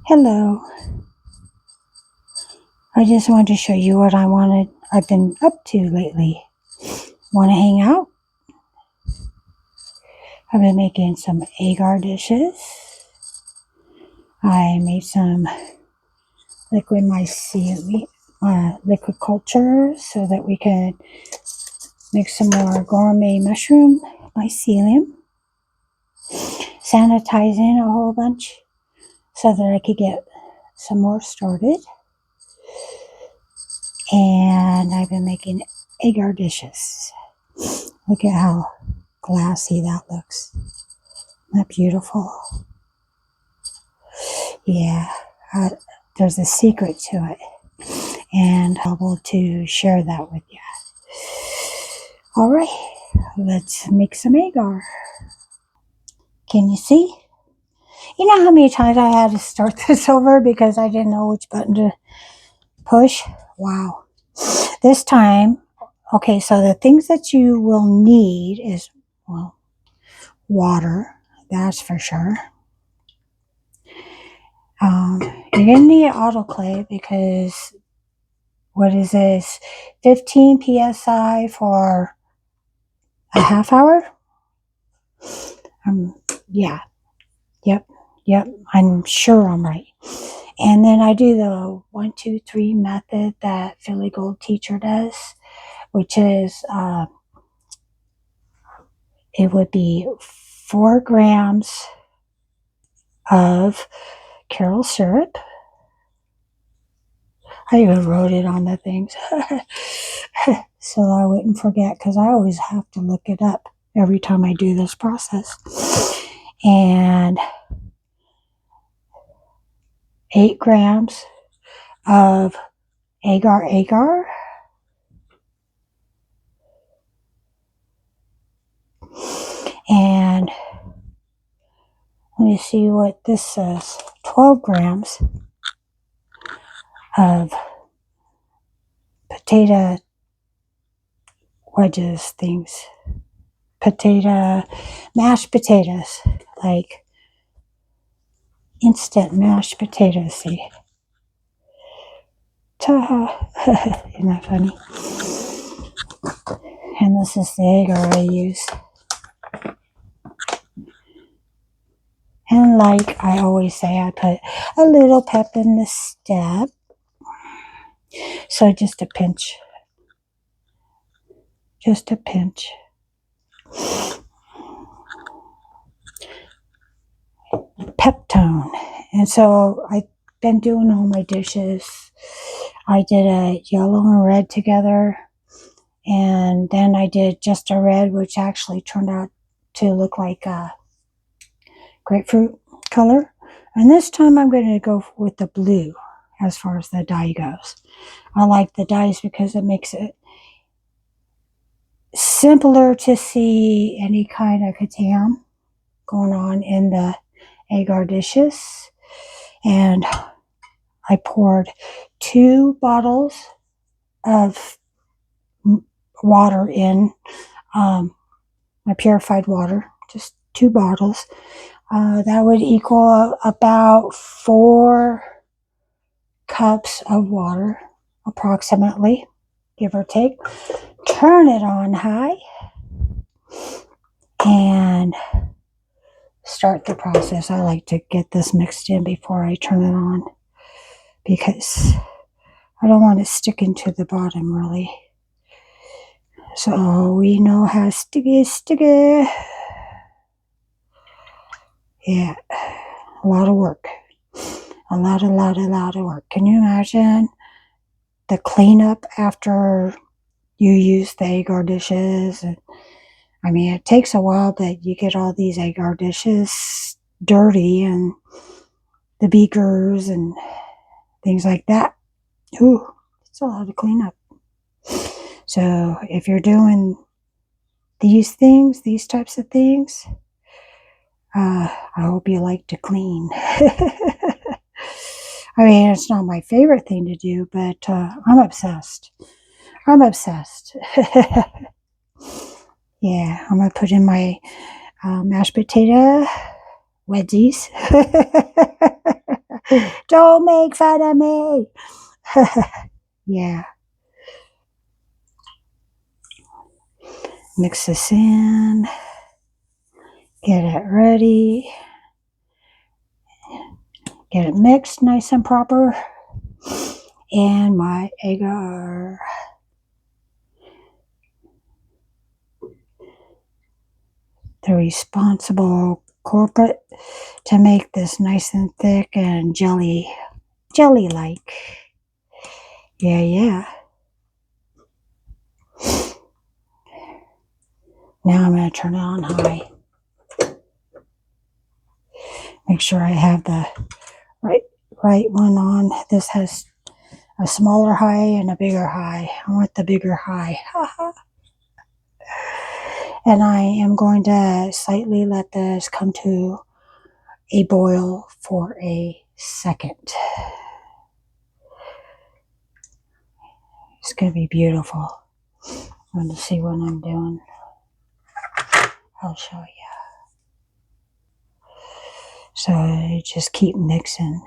Hello. I just wanted to show you what I've been up to lately. Want to hang out? I've been making some agar dishes. I made some liquid mycelium, liquid culture so that we could make some more gourmet mushroom mycelium. Sanitizing a whole bunch so that I could get some more started. And I've been making agar dishes. Look at how glassy that looks. Isn't that beautiful? Yeah, there's a secret to it, and I'm able to share that with you. All right, let's make some agar. Can you see? You know how many times I had to start this over because I didn't know which button to push? Wow. This time, okay, so the things that you will need is, well, water, that's for sure. You're going to need autoclave because what is this? 15 psi for a half hour? Yeah, yep, I'm sure I'm right. And then I do the 1, 2, 3 method that Philly Gold Teacher does, which is it would be 4 grams of Carol syrup. I even wrote it on the things so I wouldn't forget because I always have to look it up every time I do this process. And 8 grams of agar. And let me see what this says. 12 grams of potato wedges things. Mashed potatoes, like instant mashed potatoes. See? Ta-ha. Isn't that funny? And this is the agar I use. And like I always say, I put a little pep in the step. So just a pinch. Just a pinch. Peptone. And so I've been doing all my dishes. I did a yellow and red together. And then I did just a red, which actually turned out to look like a grapefruit color. And this time I'm going to go with the blue as far as the dye goes. I like the dyes because it makes it simpler to see any kind of katam going on in the agar dishes. And I poured 2 bottles of water in, my purified water, just 2 bottles. That would equal about 4 cups of water, approximately, give or take. Turn it on high and start the process. I like to get this mixed in before I turn it on because I don't want it sticking to the bottom really. So we know how sticky. Yeah, a lot of work. A lot of work. Can you imagine the cleanup after you use the agar dishes? I mean, it takes a while, but you get all these agar dishes dirty and the beakers and things like that. Ooh, it's a lot to clean up. So if you're doing these types of things, I hope you like to clean. I mean, it's not my favorite thing to do, but I'm obsessed. Yeah, I'm going to put in my mashed potato wedgies. Don't make fun of me. Yeah. Mix this in. Get it ready. Get it mixed nice and proper. And my agar. The responsible corporate to make this nice and thick and jelly-like. Yeah. Now I'm going to turn it on high. Make sure I have the right one on. This has a smaller high and a bigger high. I want the bigger high. And I am going to slightly let this come to a boil for a second. It's going to be beautiful. I'm going to see what I'm doing. I'll show you. So just keep mixing.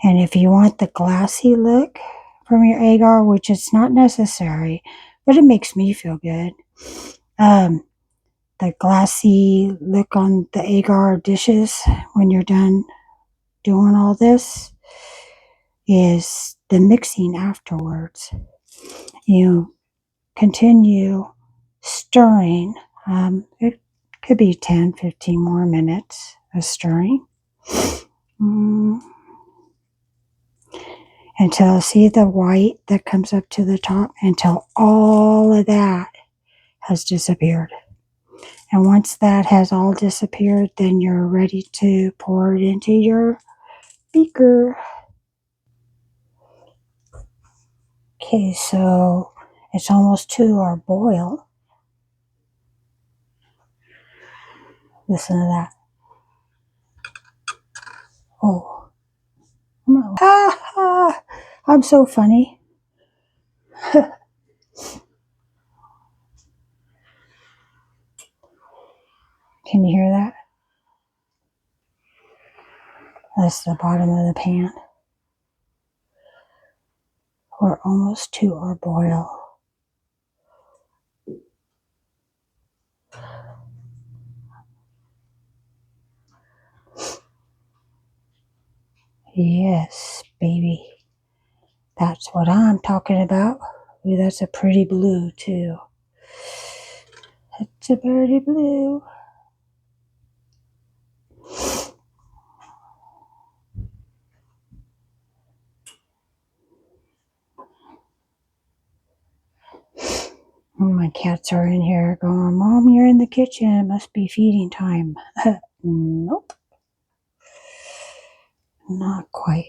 And if you want the glassy look from your agar, which it's not necessary, but it makes me feel good. The glassy look on the agar dishes when you're done doing all this is the mixing afterwards. You continue stirring. It could be 10, 15 more minutes of stirring. Until see the white that comes up to the top, until all of that has disappeared. And once that has all disappeared, then you're ready to pour it into your beaker. Okay, so it's almost to our boil. Listen to that. Oh. I'm so funny. Can you hear that? That's the bottom of the pan. We're almost to our boil. Yes, baby. That's what I'm talking about. Ooh, that's a pretty blue, too. It's a pretty blue. My cats are in here going, Mom, you're in the kitchen. It must be feeding time. Nope. Not quite.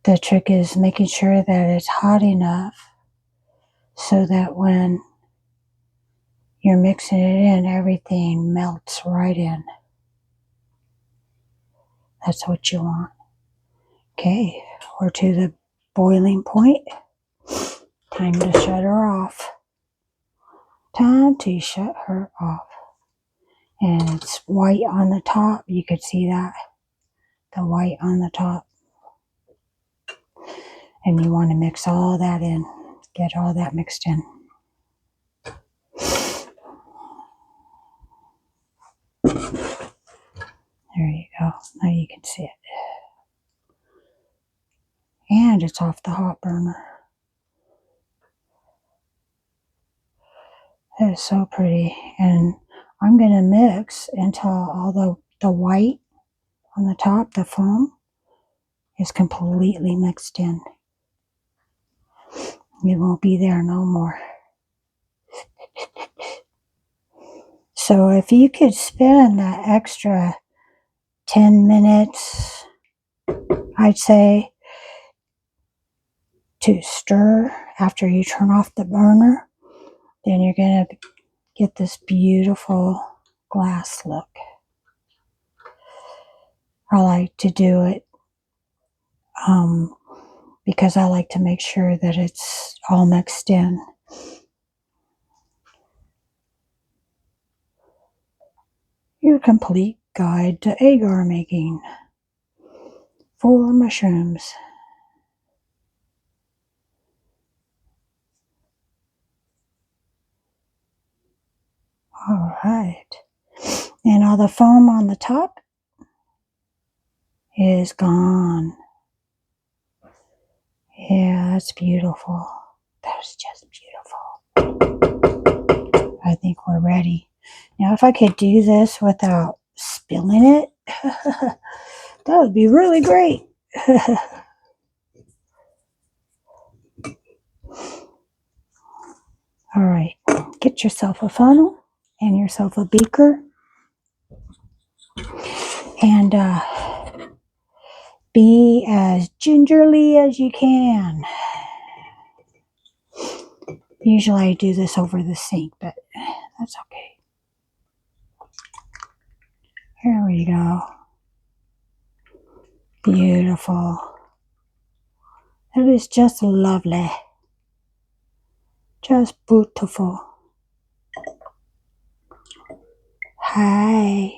The trick is making sure that it's hot enough so that when you're mixing it in, everything melts right in. That's what you want. Okay, we're to the boiling point. Time to shut her off. Time to shut her off. And it's white on the top. You could see that. The white on the top. And you want to mix all that in. Get all that mixed in. There you go. Now you can see it. And it's off the hot burner. That is so pretty. And I'm going to mix until all the white on the top, the foam, is completely mixed in. It won't be there no more. So if you could spend that extra 10 minutes, I'd say, to stir after you turn off the burner, then you're going to get this beautiful glass look. I like to do it because I like to make sure that it's all mixed in. Your complete guide to agar making for mushrooms. All right. And all the foam on the top is gone. Yeah, that's beautiful. That's just beautiful. I think we're ready. Now, if I could do this without spilling it, that would be really great. All right, get yourself a funnel and yourself a beaker, and be as gingerly as you can. Usually I do this over the sink, but that's okay. Here we go. Beautiful. That is just lovely. Just beautiful. Hi.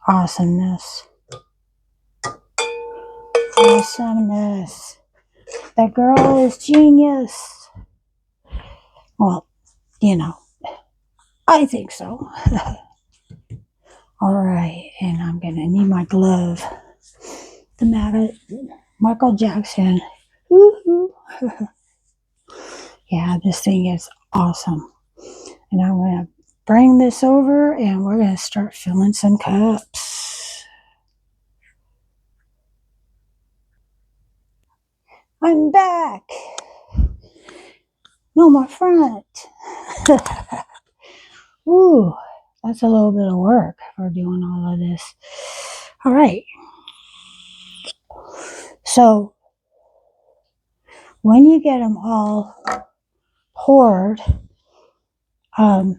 Awesomeness. Awesomeness. That girl is genius. Well, you know, I think so. All right, and I'm gonna need my glove. The Michael Jackson. Woo-hoo. Yeah, this thing is awesome. And I'm gonna bring this over and we're gonna start filling some cups. I'm back. No, my front. Ooh, that's a little bit of work for doing all of this. All right. So when you get them all poured, I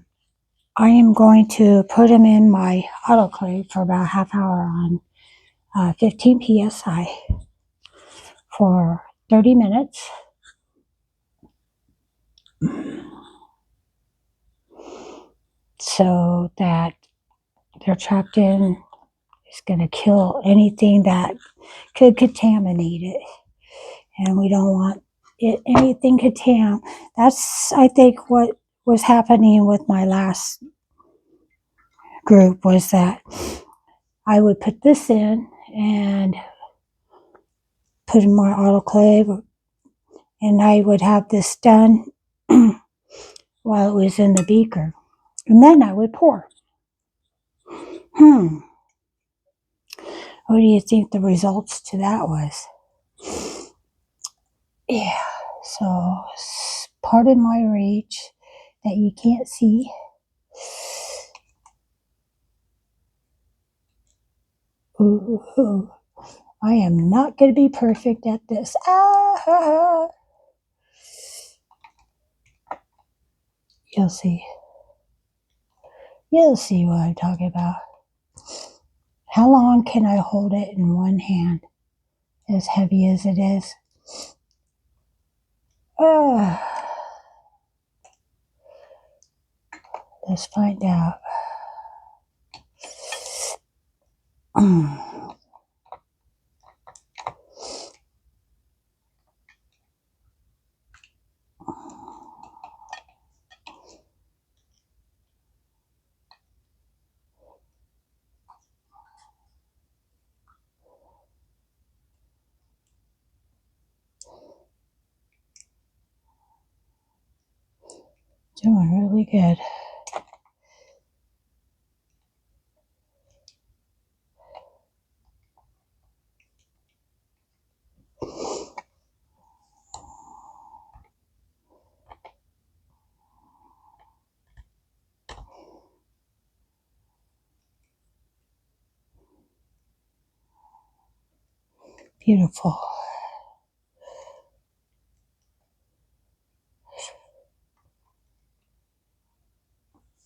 am going to put them in my autoclave for about a half hour on 15 psi for 30 minutes. So that they're trapped in. It's going to kill anything that could contaminate it. And we don't want anything contaminated. That's, I think, what was happening with my last group was that I would put this in and put in my autoclave, and I would have this done while it was in the beaker. And then I would pour. What do you think the results to that was? Yeah, so pardon my rage that you can't see. Ooh, I am not going to be perfect at this. You'll see. You'll see what I'm talking about. How long can I hold it in one hand? As heavy as it is. Let's find out. Doing really good. Beautiful.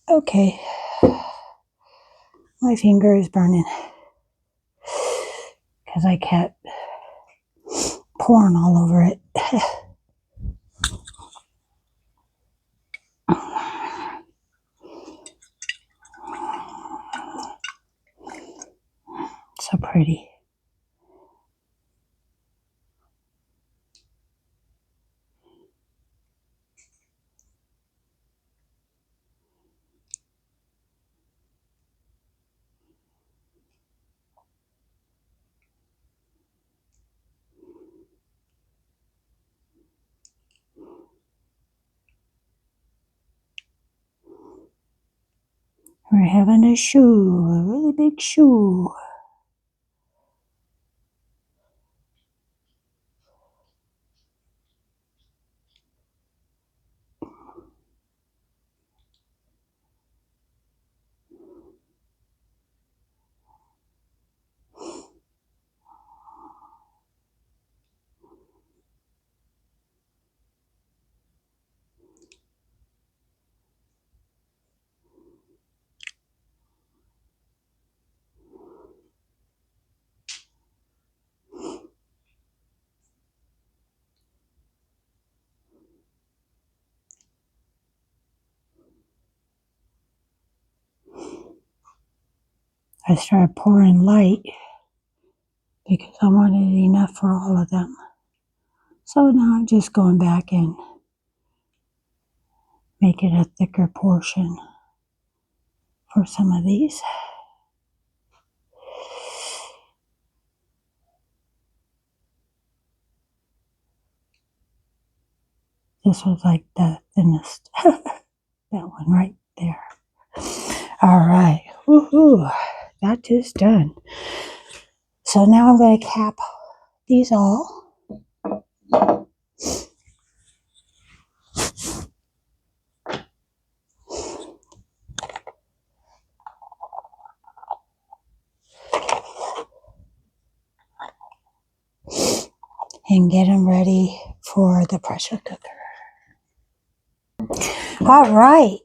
Okay. My finger is burning. because I kept pouring all over it. So pretty. We're having a shoe, a really big shoe. I started pouring light because I wanted enough for all of them. So now I'm just going back and make it a thicker portion for some of these. This was like the thinnest. That one right there. All right. Woohoo. That is done. So now I'm going to cap these all. And get them ready for the pressure cooker. All right.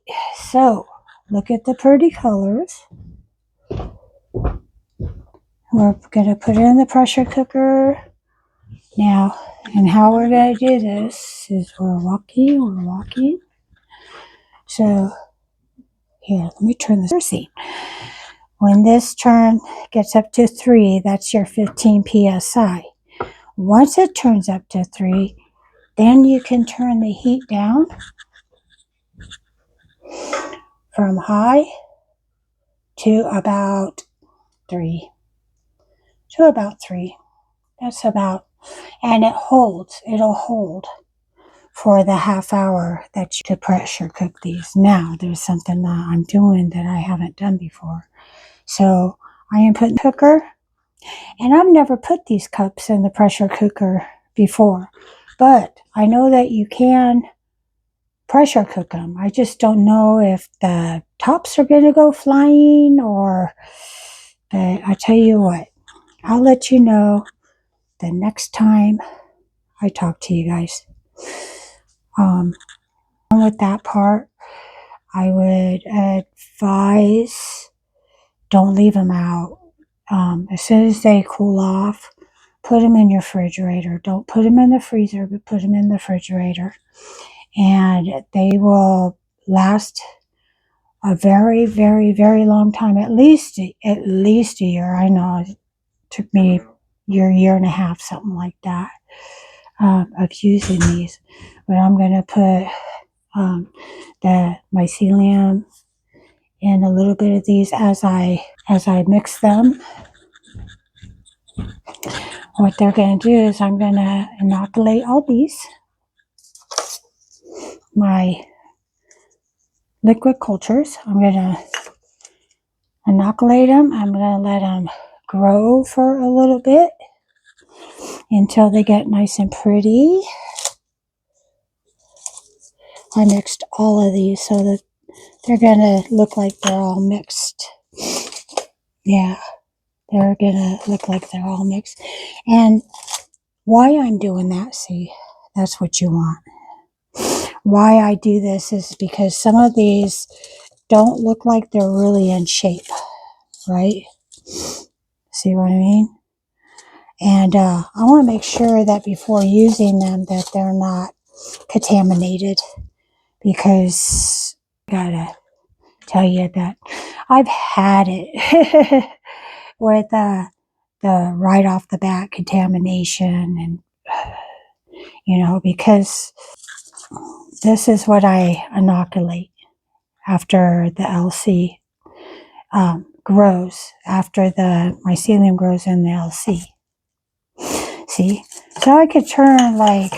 So look at the pretty colors. We're going to put it in the pressure cooker now. And how we're going to do this is we're walking. So here, let me turn this. See, when this turn gets up to 3, that's your 15 psi. Once it turns up to 3, then you can turn the heat down from high to about 3. That's about, and it'll hold for the half hour that you to pressure cook these. Now, there's something that I'm doing that I haven't done before. So I am putting the cooker, and I've never put these cups in the pressure cooker before, but I know that you can pressure cook them. I just don't know if the tops are going to go flying or, I tell you what, I'll let you know the next time I talk to you guys. With that part, I would advise don't leave them out. As soon as they cool off, put them in your refrigerator. Don't put them in the freezer, but put them in the refrigerator. And they will last a very, very, very long time. At least a year. I know it took me a year and a half, something like that, of using these. But I'm going to put the mycelium and a little bit of these as I mix them. What they're going to do is I'm going to inoculate all these, my liquid cultures. I'm going to inoculate them. I'm going to let them grow for a little bit until they get nice and pretty. I mixed all of these so that they're going to look like they're all mixed. Yeah, they're going to look like they're all mixed. And why I'm doing that, see, that's what you want. Why I do this is because some of these don't look like they're really in shape, right? See what I mean? And I want to make sure that before using them that they're not contaminated, because I gotta tell you that I've had it with the right off the bat contamination, and because this is what I inoculate after the LC grows, after the mycelium grows in the LC. See, so I could turn like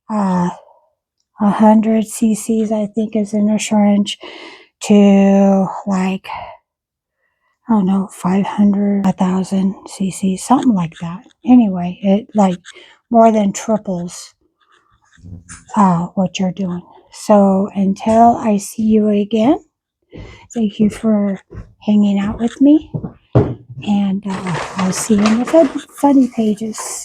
100 cc's, I think, is in a syringe, to like, I don't know, 500, 1,000 cc's, something like that. Anyway, it like more than triples what you're doing. So until I see you again, thank you for hanging out with me, and I'll see you in the funny pages.